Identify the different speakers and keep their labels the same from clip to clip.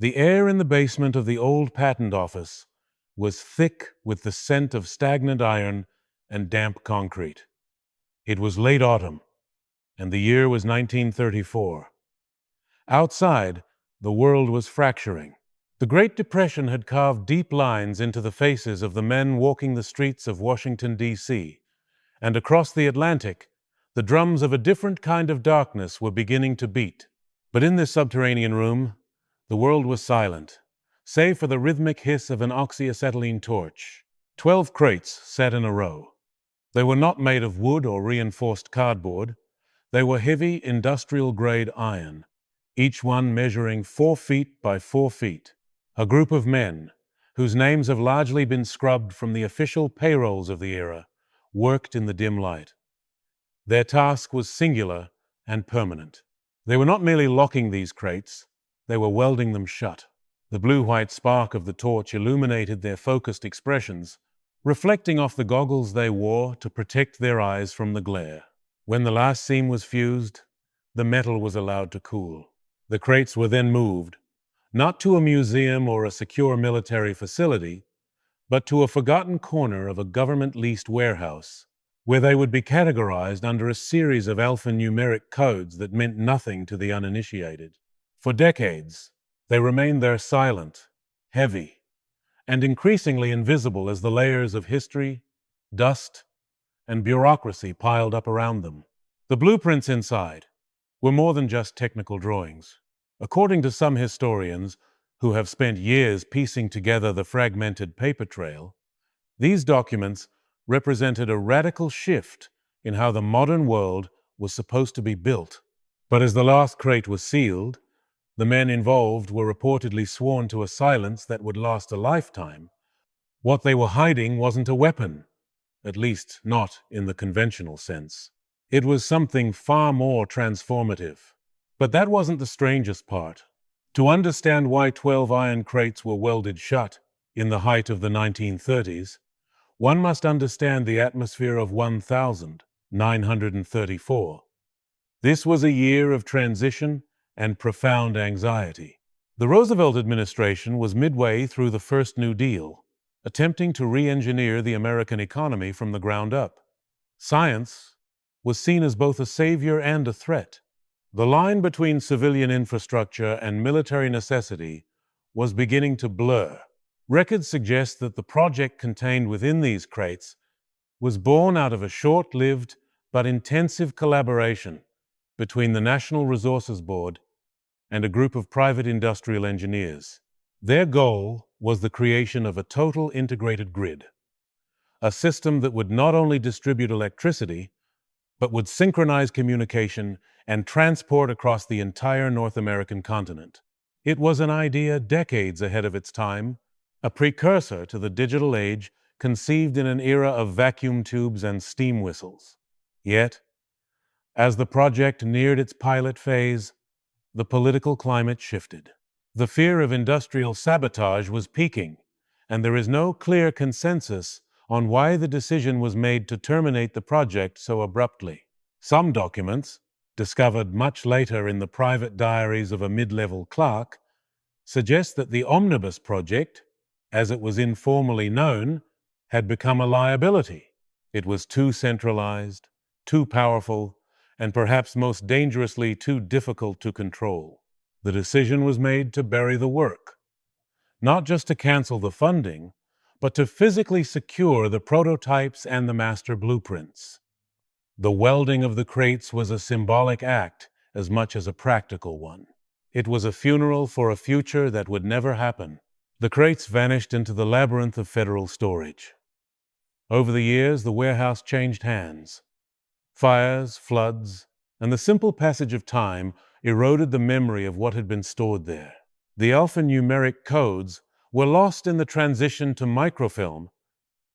Speaker 1: The air in the basement of the old patent office was thick with the scent of stagnant iron and damp concrete. It was late autumn, and the year was 1934. Outside, the world was fracturing. The Great Depression had carved deep lines into the faces of the men walking the streets of Washington, D.C., and across the Atlantic, the drums of a different kind of darkness were beginning to beat. But in this subterranean room, the world was silent, save for the rhythmic hiss of an oxyacetylene torch. 12 crates sat in a row. They were not made of wood or reinforced cardboard. They were heavy industrial-grade iron, each one measuring 4 feet by 4 feet. A group of men, whose names have largely been scrubbed from the official payrolls of the era, worked in the dim light. Their task was singular and permanent. They were not merely locking these crates, they were welding them shut. The blue-white spark of the torch illuminated their focused expressions, reflecting off the goggles they wore to protect their eyes from the glare. When the last seam was fused, the metal was allowed to cool. The crates were then moved, not to a museum or a secure military facility, but to a forgotten corner of a government-leased warehouse, where they would be categorized under a series of alphanumeric codes that meant nothing to the uninitiated. For decades, they remained there silent, heavy, and increasingly invisible as the layers of history, dust, and bureaucracy piled up around them. The blueprints inside were more than just technical drawings. According to some historians who have spent years piecing together the fragmented paper trail, these documents represented a radical shift in how the modern world was supposed to be built. But as the last crate was sealed, the men involved were reportedly sworn to a silence that would last a lifetime. What they were hiding wasn't a weapon, at least not in the conventional sense. It was something far more transformative. But that wasn't the strangest part. To understand why 12 iron crates were welded shut in the height of the 1930s, one must understand the atmosphere of 1934. This was a year of transition and profound anxiety. The Roosevelt administration was midway through the first New Deal, attempting to re-engineer the American economy from the ground up. Science was seen as both a savior and a threat. The line between civilian infrastructure and military necessity was beginning to blur. Records suggest that the project contained within these crates was born out of a short-lived but intensive collaboration between the National Resources Board and a group of private industrial engineers. Their goal was the creation of a total integrated grid, a system that would not only distribute electricity, but would synchronize communication and transport across the entire North American continent. It was an idea decades ahead of its time, a precursor to the digital age conceived in an era of vacuum tubes and steam whistles. Yet, as the project neared its pilot phase, the political climate shifted. The fear of industrial sabotage was peaking, and there is no clear consensus on why the decision was made to terminate the project so abruptly. Some documents, discovered much later in the private diaries of a mid-level clerk, suggest that the Omnibus project, as it was informally known, had become a liability. It was too centralized, too powerful, and perhaps most dangerously too difficult to control. The decision was made to bury the work, not just to cancel the funding, but to physically secure the prototypes and the master blueprints. The welding of the crates was a symbolic act as much as a practical one. It was a funeral for a future that would never happen. The crates vanished into the labyrinth of federal storage. Over the years, the warehouse changed hands. Fires, floods, and the simple passage of time eroded the memory of what had been stored there. The alphanumeric codes were lost in the transition to microfilm,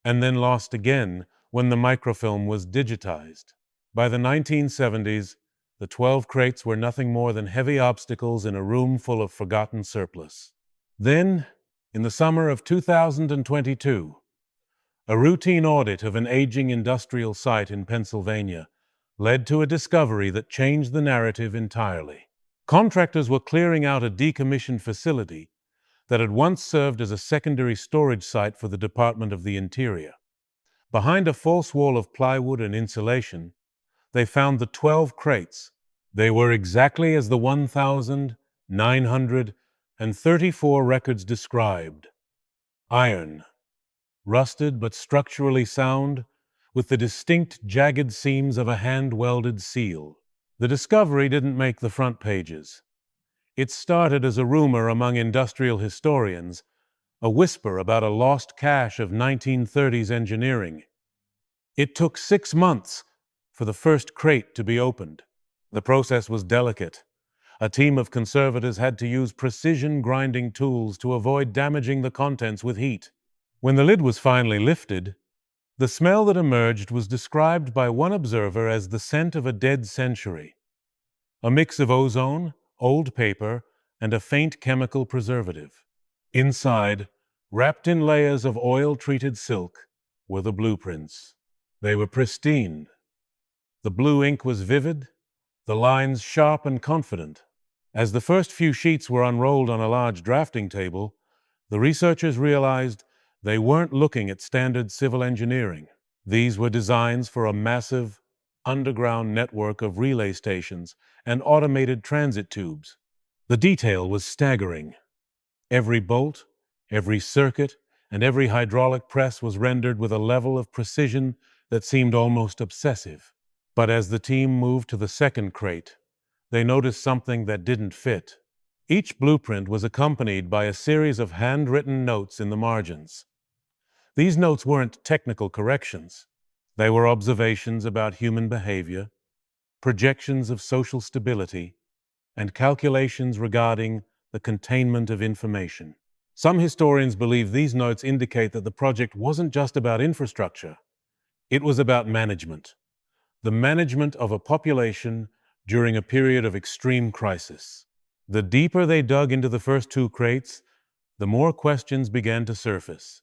Speaker 1: and then lost again when the microfilm was digitized. By the 1970s, the 12 crates were nothing more than heavy obstacles in a room full of forgotten surplus. Then, in the summer of 2022, a routine audit of an aging industrial site in Pennsylvania led to a discovery that changed the narrative entirely. Contractors were clearing out a decommissioned facility that had once served as a secondary storage site for the Department of the Interior. Behind a false wall of plywood and insulation, they found the 12 crates. They were exactly as the 1,934 records described. Iron, rusted but structurally sound, with the distinct jagged seams of a hand-welded seal. The discovery didn't make the front pages. It started as a rumor among industrial historians, a whisper about a lost cache of 1930s engineering. It took 6 months for the first crate to be opened. The process was delicate. A team of conservators had to use precision grinding tools to avoid damaging the contents with heat. When the lid was finally lifted, the smell that emerged was described by one observer as the scent of a dead century, a mix of ozone, old paper, and a faint chemical preservative. Inside, wrapped in layers of oil-treated silk, were the blueprints. They were pristine. The blue ink was vivid, the lines sharp and confident. As the first few sheets were unrolled on a large drafting table, the researchers realized they weren't looking at standard civil engineering. These were designs for a massive, underground network of relay stations and automated transit tubes. The detail was staggering. Every bolt, every circuit, and every hydraulic press was rendered with a level of precision that seemed almost obsessive. But as the team moved to the second crate, they noticed something that didn't fit. Each blueprint was accompanied by a series of handwritten notes in the margins. These notes weren't technical corrections. They were observations about human behavior, projections of social stability, and calculations regarding the containment of information. Some historians believe these notes indicate that the project wasn't just about infrastructure. It was about management. The management of a population during a period of extreme crisis. The deeper they dug into the first 2 crates, the more questions began to surface.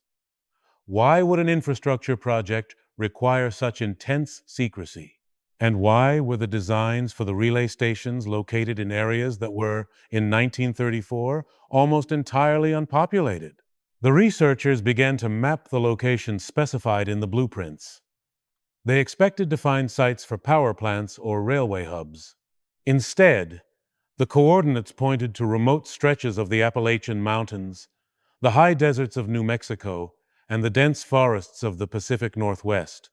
Speaker 1: Why would an infrastructure project require such intense secrecy? And why were the designs for the relay stations located in areas that were, in 1934, almost entirely unpopulated? The researchers began to map the locations specified in the blueprints. They expected to find sites for power plants or railway hubs. Instead, the coordinates pointed to remote stretches of the Appalachian Mountains, the high deserts of New Mexico, and the dense forests of the Pacific Northwest.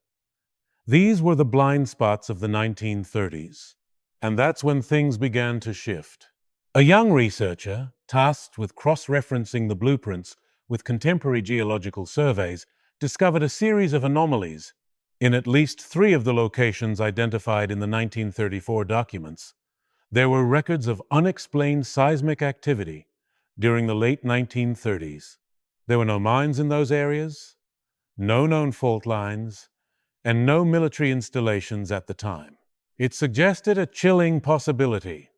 Speaker 1: These were the blind spots of the 1930s, and that's when things began to shift. A young researcher, tasked with cross-referencing the blueprints with contemporary geological surveys, discovered a series of anomalies in at least 3 of the locations identified in the 1934 documents. There were records of unexplained seismic activity during the late 1930s. There were no mines in those areas, no known fault lines, and no military installations at the time. It suggested a chilling possibility.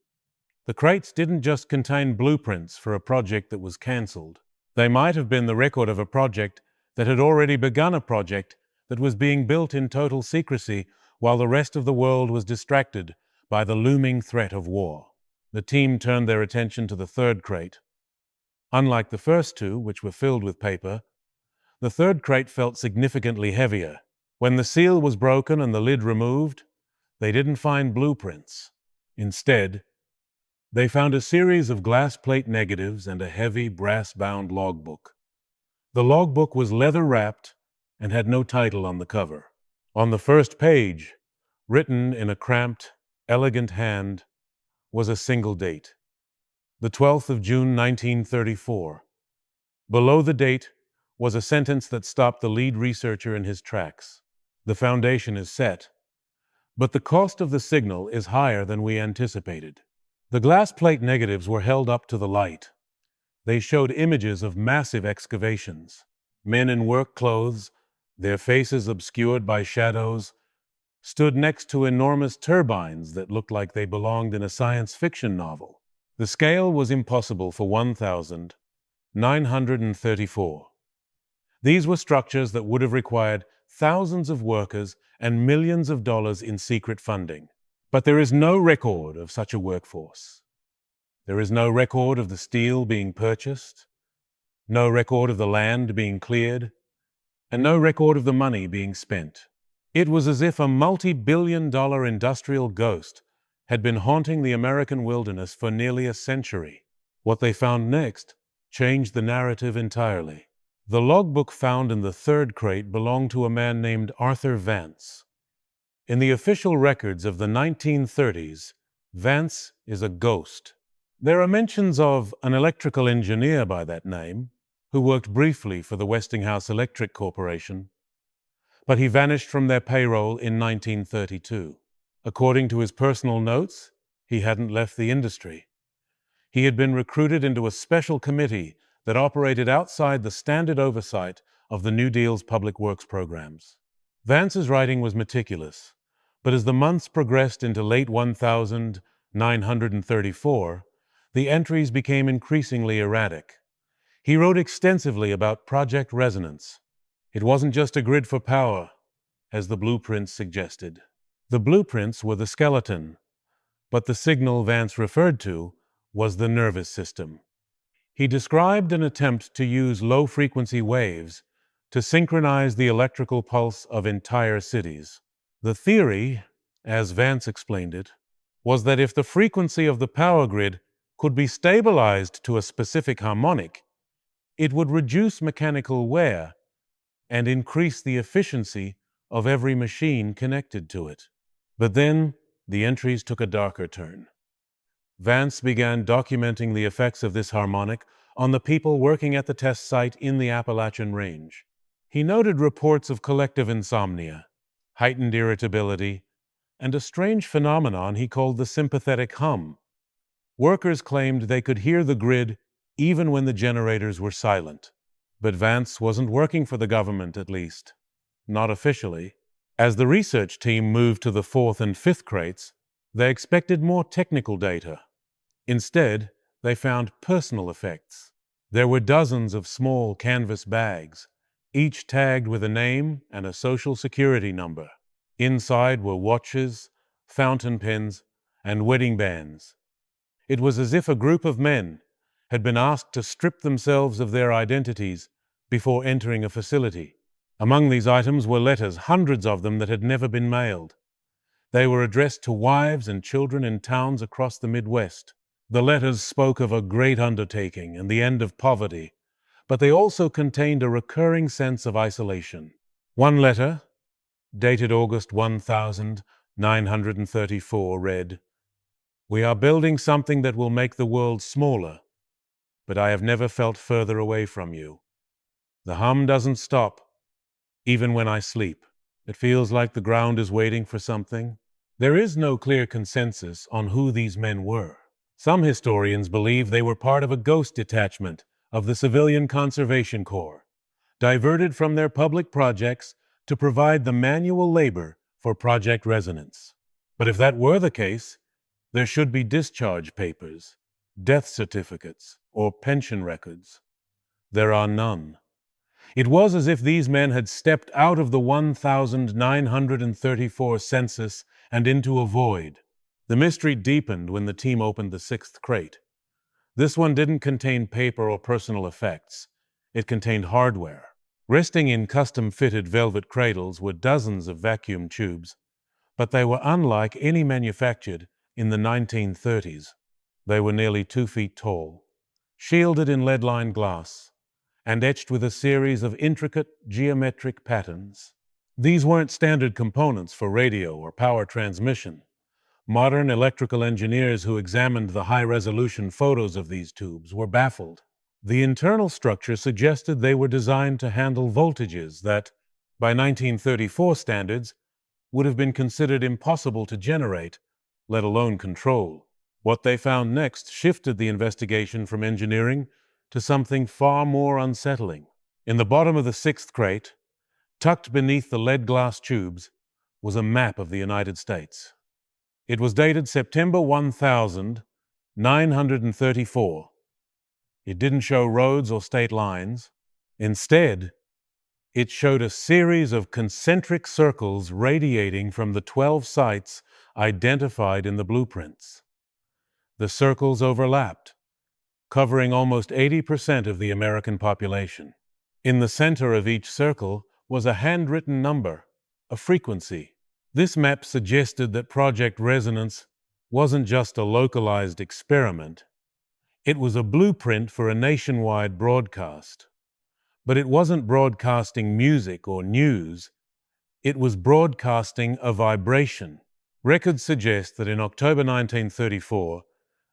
Speaker 1: The crates didn't just contain blueprints for a project that was cancelled. They might have been the record of a project that had already begun, a project that was being built in total secrecy while the rest of the world was distracted by the looming threat of war. The team turned their attention to the third crate. Unlike the first 2, which were filled with paper, the third crate felt significantly heavier. When the seal was broken and the lid removed, they didn't find blueprints. Instead, they found a series of glass plate negatives and a heavy brass-bound logbook. The logbook was leather-wrapped and had no title on the cover. On the first page, written in a cramped, elegant hand, was a single date, the 12th of June, 1934. Below the date was a sentence that stopped the lead researcher in his tracks. The foundation is set, but the cost of the signal is higher than we anticipated. The glass plate negatives were held up to the light. They showed images of massive excavations. Men in work clothes, their faces obscured by shadows, stood next to enormous turbines that looked like they belonged in a science fiction novel. The scale was impossible for 1,934. These were structures that would have required thousands of workers and millions of dollars in secret funding. But there is no record of such a workforce. There is no record of the steel being purchased, No record of the land being cleared, and no record of the money being spent. It was as if a multi-billion-dollar industrial ghost had been haunting the American wilderness for nearly a century. What they found next changed the narrative entirely. The logbook found in the third crate belonged to a man named Arthur Vance. In the official records of the 1930s, Vance is a ghost. There are mentions of an electrical engineer by that name, who worked briefly for the Westinghouse Electric Corporation, but he vanished from their payroll in 1932. According to his personal notes, he hadn't left the industry. He had been recruited into a special committee that operated outside the standard oversight of the New Deal's public works programs. Vance's writing was meticulous, but as the months progressed into late 1934, the entries became increasingly erratic. He wrote extensively about Project Resonance. It wasn't just a grid for power, as the blueprints suggested. The blueprints were the skeleton, but the signal Vance referred to was the nervous system. He described an attempt to use low-frequency waves to synchronize the electrical pulse of entire cities. The theory, as Vance explained it, was that if the frequency of the power grid could be stabilized to a specific harmonic, it would reduce mechanical wear and increase the efficiency of every machine connected to it. But then the entries took a darker turn. Vance began documenting the effects of this harmonic on the people working at the test site in the Appalachian Range. He noted reports of collective insomnia, heightened irritability, and a strange phenomenon he called the sympathetic hum. Workers claimed they could hear the grid even when the generators were silent. But Vance wasn't working for the government, at least. Not officially. As the research team moved to the fourth and fifth crates, they expected more technical data. Instead, they found personal effects. There were dozens of small canvas bags, each tagged with a name and a social security number. Inside were watches, fountain pens, and wedding bands. It was as if a group of men had been asked to strip themselves of their identities before entering a facility. Among these items were letters, hundreds of them that had never been mailed. They were addressed to wives and children in towns across the Midwest. The letters spoke of a great undertaking and the end of poverty, but they also contained a recurring sense of isolation. One letter, dated August 1934, read, "We are building something that will make the world smaller, but I have never felt further away from you. The hum doesn't stop, even when I sleep. It feels like the ground is waiting for something." There is no clear consensus on who these men were. Some historians believe they were part of a ghost detachment of the Civilian Conservation Corps, diverted from their public projects to provide the manual labor for Project Resonance. But if that were the case, there should be discharge papers, death certificates, or pension records. There are none. It was as if these men had stepped out of the 1934 census and into a void. The mystery deepened when the team opened the sixth crate. This one didn't contain paper or personal effects. It contained hardware. Resting in custom-fitted velvet cradles were dozens of vacuum tubes, but they were unlike any manufactured in the 1930s. They were nearly 2 feet tall, shielded in lead-lined glass, and etched with a series of intricate geometric patterns. These weren't standard components for radio or power transmission. Modern electrical engineers who examined the high-resolution photos of these tubes were baffled. The internal structure suggested they were designed to handle voltages that, by 1934 standards, would have been considered impossible to generate, let alone control. What they found next shifted the investigation from engineering to something far more unsettling. In the bottom of the sixth crate, tucked beneath the lead glass tubes, was a map of the United States. It was dated September 1934. It didn't show roads or state lines. Instead, it showed a series of concentric circles radiating from the 12 sites identified in the blueprints. The circles overlapped, covering almost 80% of the American population. In the center of each circle was a handwritten number, a frequency. This map suggested that Project Resonance wasn't just a localized experiment. It was a blueprint for a nationwide broadcast. But it wasn't broadcasting music or news. It was broadcasting a vibration. Records suggest that in October 1934,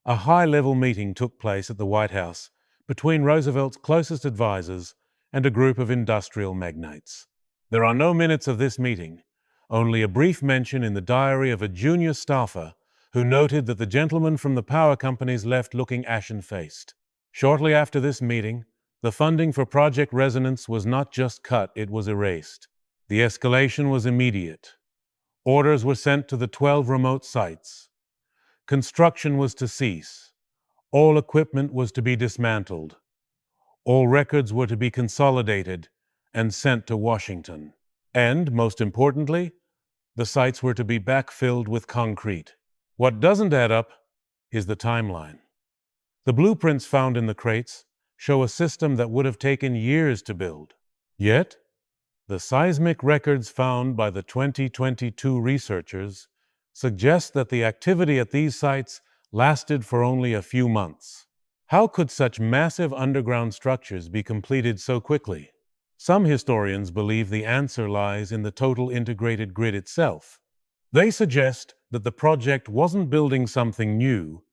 Speaker 1: a high-level meeting took place at the White House between Roosevelt's closest advisors and a group of industrial magnates. There are no minutes of this meeting, only a brief mention in the diary of a junior staffer who noted that the gentlemen from the power companies left looking ashen-faced. Shortly after this meeting, the funding for Project Resonance was not just cut, it was erased. The escalation was immediate. Orders were sent to the 12 remote sites. Construction was to cease. All equipment was to be dismantled. All records were to be consolidated and sent to Washington. And, most importantly, the sites were to be backfilled with concrete. What doesn't add up is the timeline. The blueprints found in the crates show a system that would have taken years to build. Yet, the seismic records found by the 2022 researchers suggest that the activity at these sites lasted for only a few months. How could such massive underground structures be completed so quickly? Some historians believe the answer lies in the total integrated grid itself. They suggest that the project wasn't building something new,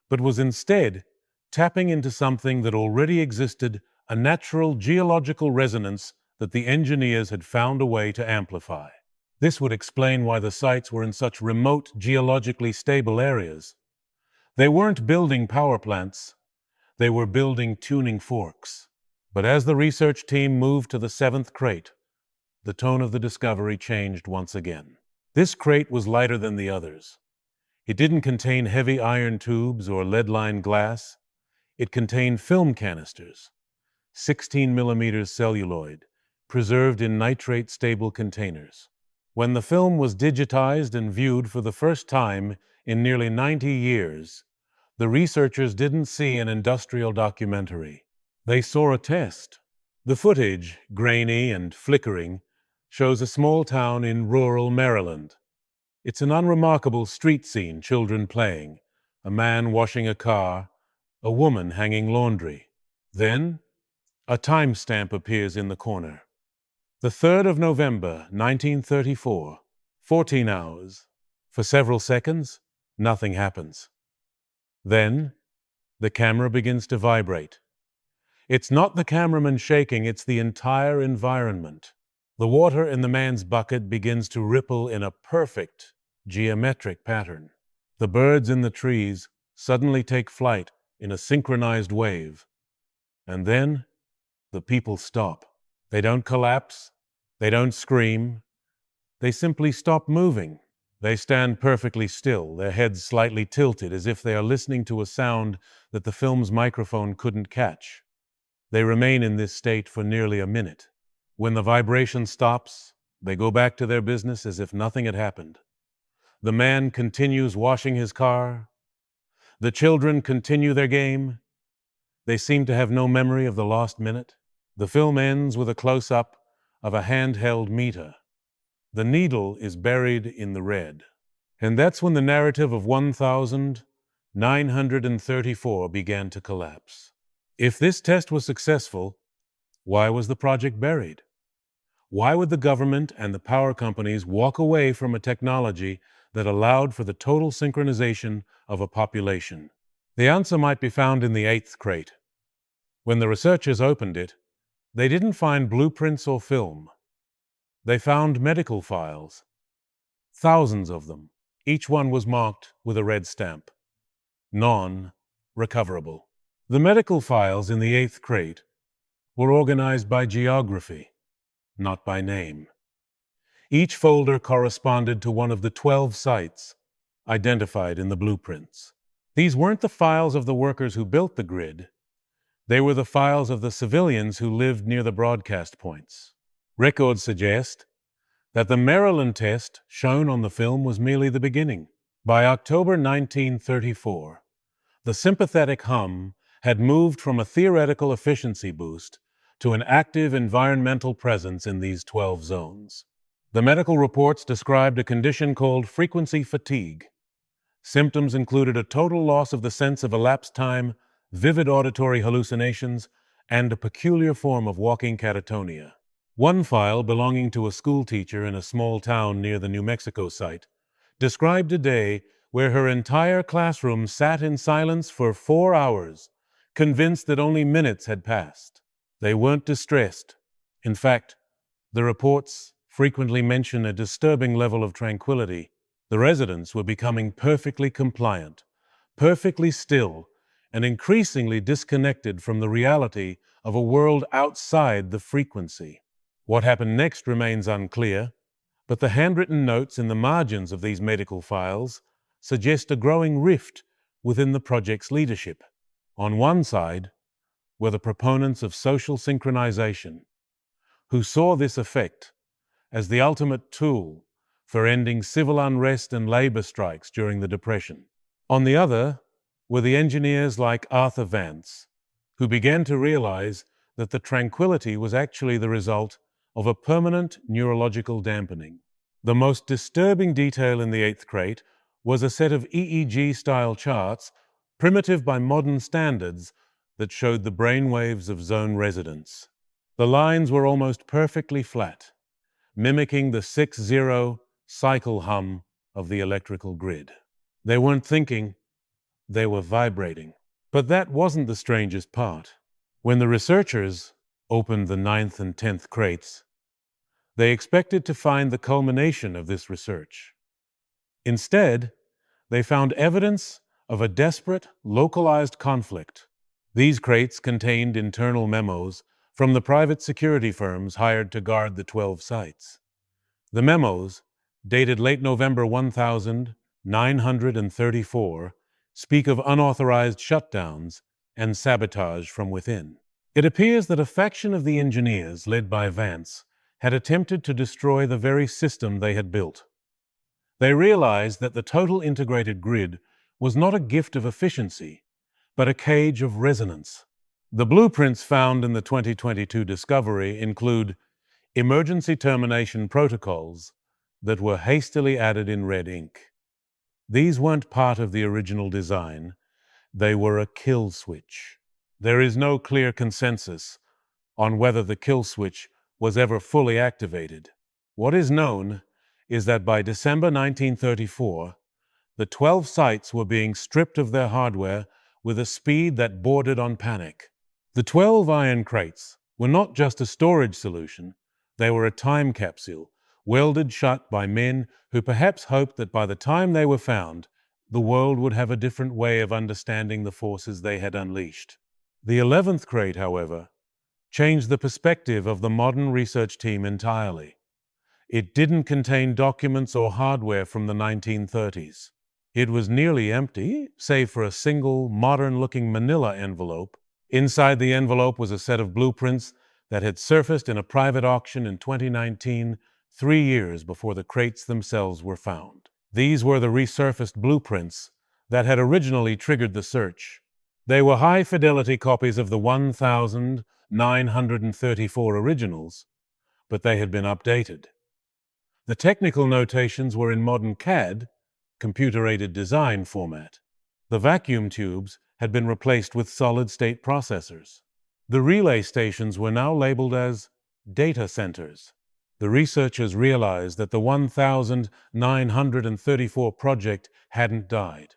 Speaker 1: but was instead tapping into something that already existed, a natural geological resonance that the engineers had found a way to amplify. This would explain why the sites were in such remote, geologically stable areas. They weren't building power plants, they were building tuning forks. But as the research team moved to the 7th crate, the tone of the discovery changed once again. This crate was lighter than the others. It didn't contain heavy iron tubes or lead-lined glass. It contained film canisters, 16 millimeters celluloid, preserved in nitrate-stable containers. When the film was digitized and viewed for the first time in nearly 90 years, the researchers didn't see an industrial documentary. They saw a test. The footage, grainy and flickering, shows a small town in rural Maryland. It's an unremarkable street scene, children playing, a man washing a car, a woman hanging laundry. Then, a timestamp appears in the corner. The 3rd of November, 1934, 14 hours. For several seconds, nothing happens. Then, the camera begins to vibrate. It's not the cameraman shaking, it's the entire environment. The water in the man's bucket begins to ripple in a perfect, geometric pattern. The birds in the trees suddenly take flight in a synchronized wave. And then, the people stop. They don't collapse. They don't scream. They simply stop moving. They stand perfectly still, their heads slightly tilted as if they are listening to a sound that the film's microphone couldn't catch. They remain in this state for nearly a minute. When the vibration stops, they go back to their business as if nothing had happened. The man continues washing his car. The children continue their game. They seem to have no memory of the lost minute. The film ends with a close-up of a handheld meter. The needle is buried in the red. And that's when the narrative of 1934 began to collapse. If this test was successful, why was the project buried? Why would the government and the power companies walk away from a technology that allowed for the total synchronization of a population? The answer might be found in the 8th crate. When the researchers opened it, they didn't find blueprints or film. They found medical files. Thousands of them. Each one was marked with a red stamp. Non-recoverable. The medical files in the 8th crate were organized by geography, not by name. Each folder corresponded to one of the 12 sites identified in the blueprints. These weren't the files of the workers who built the grid. They were the files of the civilians who lived near the broadcast points. Records suggest that the Maryland test shown on the film was merely the beginning. By October 1934, the sympathetic hum had moved from a theoretical efficiency boost to an active environmental presence in these 12 zones. The medical reports described a condition called frequency fatigue. Symptoms included a total loss of the sense of elapsed time, vivid auditory hallucinations, and a peculiar form of walking catatonia. One file, belonging to a schoolteacher in a small town near the New Mexico site, described a day where her entire classroom sat in silence for 4 hours, convinced that only minutes had passed. They weren't distressed. In fact, the reports frequently mention a disturbing level of tranquility. The residents were becoming perfectly compliant, perfectly still, and increasingly disconnected from the reality of a world outside the frequency. What happened next remains unclear, but the handwritten notes in the margins of these medical files suggest a growing rift within the project's leadership. On one side were the proponents of social synchronization, who saw this effect as the ultimate tool for ending civil unrest and labor strikes during the Depression. On the other were the engineers like Arthur Vance, who began to realize that the tranquility was actually the result of a permanent neurological dampening. The most disturbing detail in the eighth crate was a set of EEG-style charts, primitive by modern standards, that showed the brainwaves of zone residents. The lines were almost perfectly flat, mimicking the 6-0 cycle hum of the electrical grid. They weren't thinking, they were vibrating. But that wasn't the strangest part. When the researchers opened the 9th and 10th crates, they expected to find the culmination of this research. Instead, they found evidence of a desperate, localized conflict. These crates contained internal memos from the private security firms hired to guard the 12 sites. The memos, dated late November 1934, speak of unauthorized shutdowns and sabotage from within. It appears that a faction of the engineers, led by Vance, had attempted to destroy the very system they had built. They realized that the total integrated grid was not a gift of efficiency, but a cage of resonance. The blueprints found in the 2022 discovery include emergency termination protocols that were hastily added in red ink. These weren't part of the original design. They were a kill switch. There is no clear consensus on whether the kill switch was ever fully activated. What is known is that by December 1934, the 12 sites were being stripped of their hardware with a speed that bordered on panic. The 12 iron crates were not just a storage solution, they were a time capsule, welded shut by men who perhaps hoped that by the time they were found, the world would have a different way of understanding the forces they had unleashed. The 11th crate, however, changed the perspective of the modern research team entirely. It didn't contain documents or hardware from the 1930s. It was nearly empty, save for a single, modern-looking manila envelope. Inside the envelope was a set of blueprints that had surfaced in a private auction in 2019, 3 years before the crates themselves were found. These were the resurfaced blueprints that had originally triggered the search. They were high-fidelity copies of the 1,934 originals, but they had been updated. The technical notations were in modern CAD, computer-aided design format. The vacuum tubes had been replaced with solid-state processors. The relay stations were now labeled as data centers. The researchers realized that the 1,934 project hadn't died.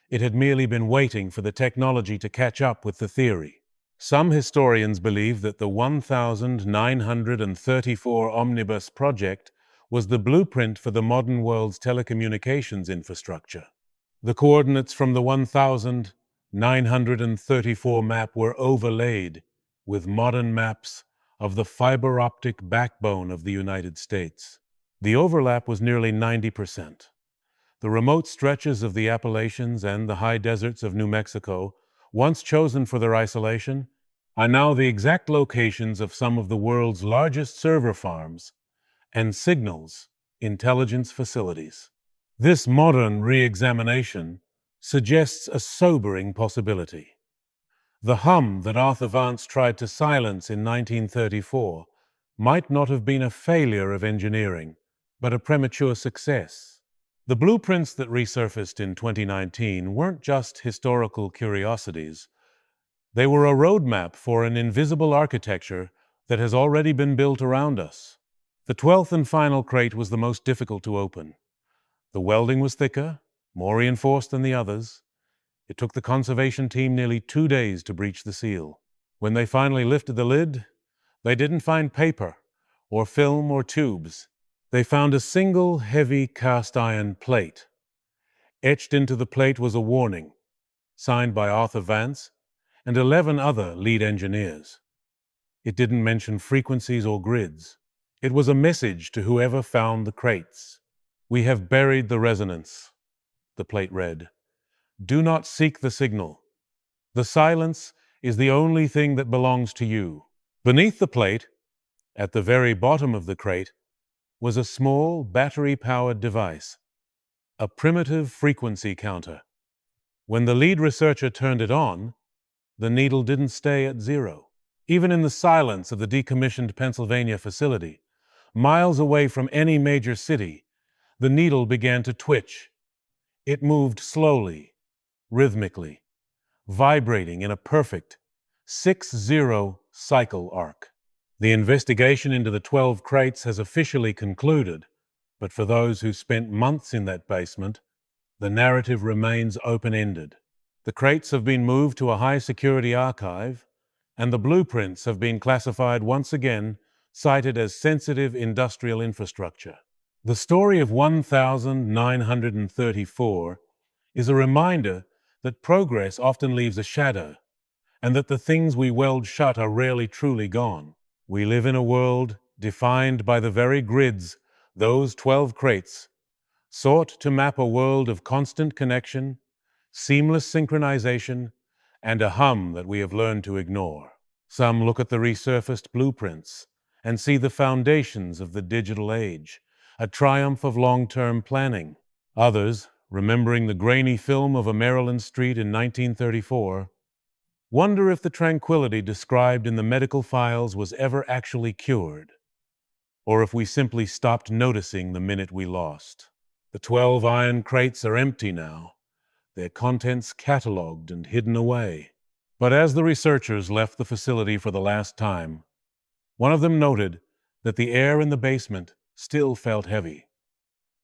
Speaker 1: It had merely been waiting for the technology to catch up with the theory. Some historians believe that the 1,934 Omnibus project was the blueprint for the modern world's telecommunications infrastructure. The coordinates from the 1,934 map were overlaid with modern maps of the fiber optic backbone of the United States. The overlap was nearly 90%. The remote stretches of the Appalachians and the high deserts of New Mexico, once chosen for their isolation, are now the exact locations of some of the world's largest server farms and signals intelligence facilities. This modern re-examination suggests a sobering possibility. The hum that Arthur Vance tried to silence in 1934 might not have been a failure of engineering, but a premature success. The blueprints that resurfaced in 2019 weren't just historical curiosities. They were a roadmap for an invisible architecture that has already been built around us. The 12th and final crate was the most difficult to open. The welding was thicker, more reinforced than the others. It took the conservation team nearly 2 days to breach the seal. When they finally lifted the lid, they didn't find paper, or film, or tubes. They found a single heavy cast iron plate. Etched into the plate was a warning, signed by Arthur Vance and 11 other lead engineers. It didn't mention frequencies or grids. It was a message to whoever found the crates. "We have buried the resonance," the plate read. "Do not seek the signal. The silence is the only thing that belongs to you." Beneath the plate, at the very bottom of the crate, was a small battery-powered device, a primitive frequency counter. When the lead researcher turned it on, the needle didn't stay at zero. Even in the silence of the decommissioned Pennsylvania facility, miles away from any major city, the needle began to twitch. It moved slowly, rhythmically, vibrating in a perfect 6-0 cycle arc. The investigation into the 12 crates has officially concluded, but for those who spent months in that basement, the narrative remains open-ended. The crates have been moved to a high-security archive, and the blueprints have been classified once again, cited as sensitive industrial infrastructure. The story of 1934 is a reminder that progress often leaves a shadow, and that the things we weld shut are rarely truly gone. We live in a world defined by the very grids those 12 crates sought to map a world of constant connection, seamless synchronization, and a hum that we have learned to ignore. Some look at the resurfaced blueprints and see the foundations of the digital age, a triumph of long-term planning. Others, remembering the grainy film of a Maryland street in 1934, wonder if the tranquility described in the medical files was ever actually cured, or if we simply stopped noticing the minute we lost. The 12 iron crates are empty now, their contents catalogued and hidden away. But as the researchers left the facility for the last time, one of them noted that the air in the basement still felt heavy,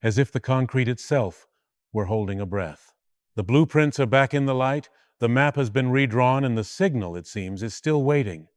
Speaker 1: as if the concrete itself were holding a breath. The blueprints are back in the light, the map has been redrawn, and the signal, it seems, is still waiting.